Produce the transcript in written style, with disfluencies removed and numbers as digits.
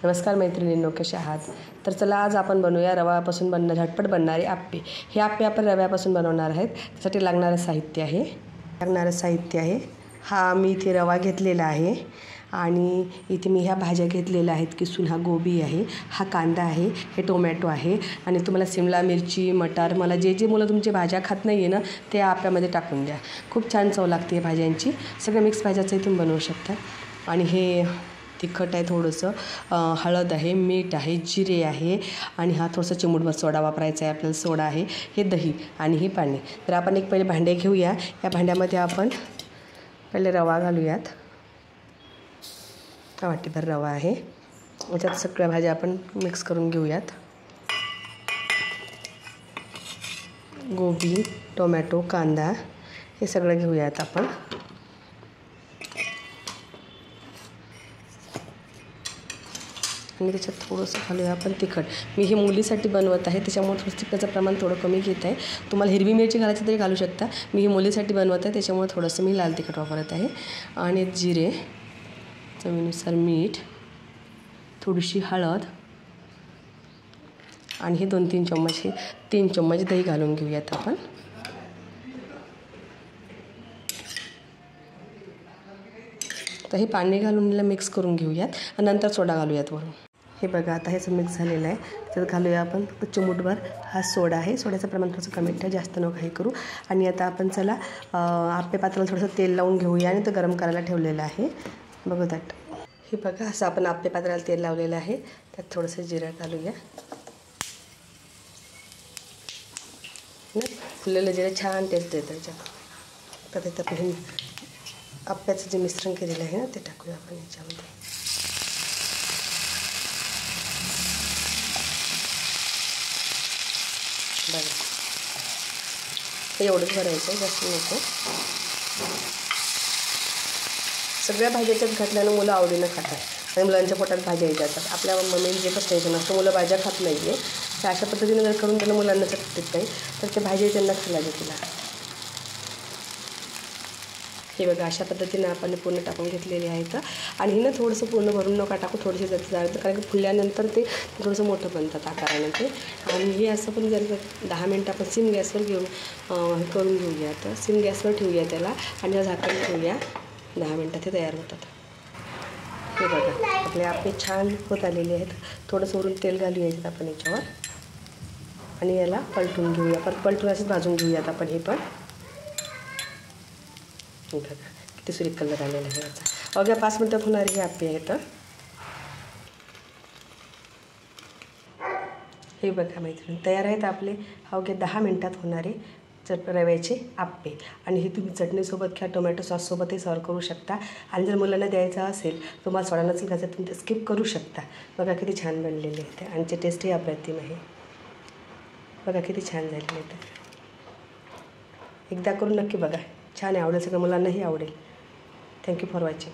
नमस्कार मैत्रिणींनो, कशा आहात? तर चला आज आपण बनवूया रव्यापासून झटपट बनणारे आप्पे। हे आप्पे आपण रव्यापासून बनवणार आहेत। त्यासाठी लागणारं साहित्य आहे हा मी इथे रवा घेतलेला आहे आणि इथे मी ह्या भाज्या घेतलेल्या आहेत किसून। हा गोबी आहे, हा कांदा आहे, हे टोमॅटो आहे आणि तुम्हाला शिमला मिरची, मटार, मला जे मुलं तुमची भाज्या खात नाही आहे ना ते आप्यामध्ये टाकून द्या। खूप छान चव लागते भाज्यांची। सगळ्या मिक्स भाज्याचं इथून बनवू शकता। आणि हे तिखट आहे, थोडंसं हळद आहे, मीठ आहे, जिरे आहे आणि हा थोडासा चिमूटभर सोडा वापरायचा आहे आपल्याला। सोडा आहे, हे दही आणि हे पाणी। तर आपण एक पहिले भांडे घेऊया। या भांड्यामध्ये आपण पहिले रवा घालूयात। वाटीभर रवा आहे, याच्यात सगळ्या भाज्या आपण मिक्स करून घेऊयात। गोबी, टोमॅटो, कांदा हे सगळं घेऊयात आपण। आणि त्याच्यात थोडंसं घालूया आपण तिखट। मी हे मुलीसाठी बनवत आहे त्याच्यामुळे थोडं तिखटाचं प्रमाण थोडं कमी घेत आहे। तुम्हाला हिरवी मिरची घालायची तरी घालू शकता। मी ही मुलीसाठी बनवत आहे त्याच्यामुळे थोडंसं मी लाल तिखट वापरत आहे। आणि जिरे, चवीनुसार मीठ, थोडीशी हळद आणि हे 3 चम्मच दही घालून घेऊयात आपण। तर हे पाणी घालून याला मिक्स करून घेऊयात आणि नंतर सोडा घालूयात वरून। हे बघा आता हे मिक्स झालेलं आहे। त्यात घालूया आपण चिमूटभर हा सोडा आहे। सोड्याचं प्रमाण थोडंसं कमी ठेवा, जास्त नको हे करू। आणि आता आपण चला आप्पे पात्राला थोडंसं तेल लावून घेऊया आणि ते गरम करायला ठेवलेलं आहे। बघू त्यात हे बघा असं आपण आप्पे पात्राला तेल लावलेलं आहे। त्यात थोडंसं जिरं घालूया। फुललेलं जिरं छान टेस्ट देतं त्याच्यात। तर त्यात आपण आप्याचं जे मिश्रण केलेलं आहे ना ते टाकूया आपण याच्यामध्ये। बघा एवढंच भरायचं, जास्त नको। सगळ्या भाज्याच्यात घातल्यानं मुलं आवडीनं खातात आणि मुलांच्या पोटात भाज्या येतात। आपल्या मम्मीने जे पण टेन्शन असतं मुलं भाज्या खात नाही आहे, तर अशा पद्धतीने जर करून त्यांना मुलांना चटत नाही तर ते भाज्या त्यांना खायला देतील। हे बघा अशा पद्धतीने आपण पूर्ण टाकून घेतलेले आहेत। आणि हे ना थोडंसं पूर्ण भरून नका टाकू, थोडीशी जास्त, कारण की फुलल्यानंतर ते थोडंसं मोठं बनतात आकाराने ते। आणि हे असं पण जर 10 मिनटं आपण सिम गॅसवर करून घेऊयात। सिम गॅसवर ठेवूया त्याला आणि या झाकण ठेवूया। 10 मिनटात ते तयार होतात। हे बघा आपले आप्पे छान होत आलेले आहेत। थोडंसं वरून तेल घालूया आपण याच्यावर आणि याला पलटून घेऊया। पलटून असेच भाजून घेऊयात आपण हे पण। बघा किती सुरेख कलर आलेला आहे याचा। अवघ्या 5 मिनटात होणारे हे आप्पे आहेत। हे बघा मैत्रिणी तयार आहेत आपले अवघ्या 10 मिनटात होणारे रव्याचे आप्पे। आणि हे तुम्ही चटणीसोबत किंवा टोमॅटो सॉससोबतही सर्व करू शकता। आणि जर मुलांना द्यायचा असेल तुम्हाला सोडा नसेल घ्यायचा तुम्ही ते स्किप करू शकता। बघा किती छान बनलेले आहेत आणि ते टेस्टही अप्रतिम आहे। बघा किती छान झालेले आहेत। एकदा करून नक्की बघा, छान आहे, आवडेल, सगळ्या मुलांनाही आवडेल। Thank you for watching.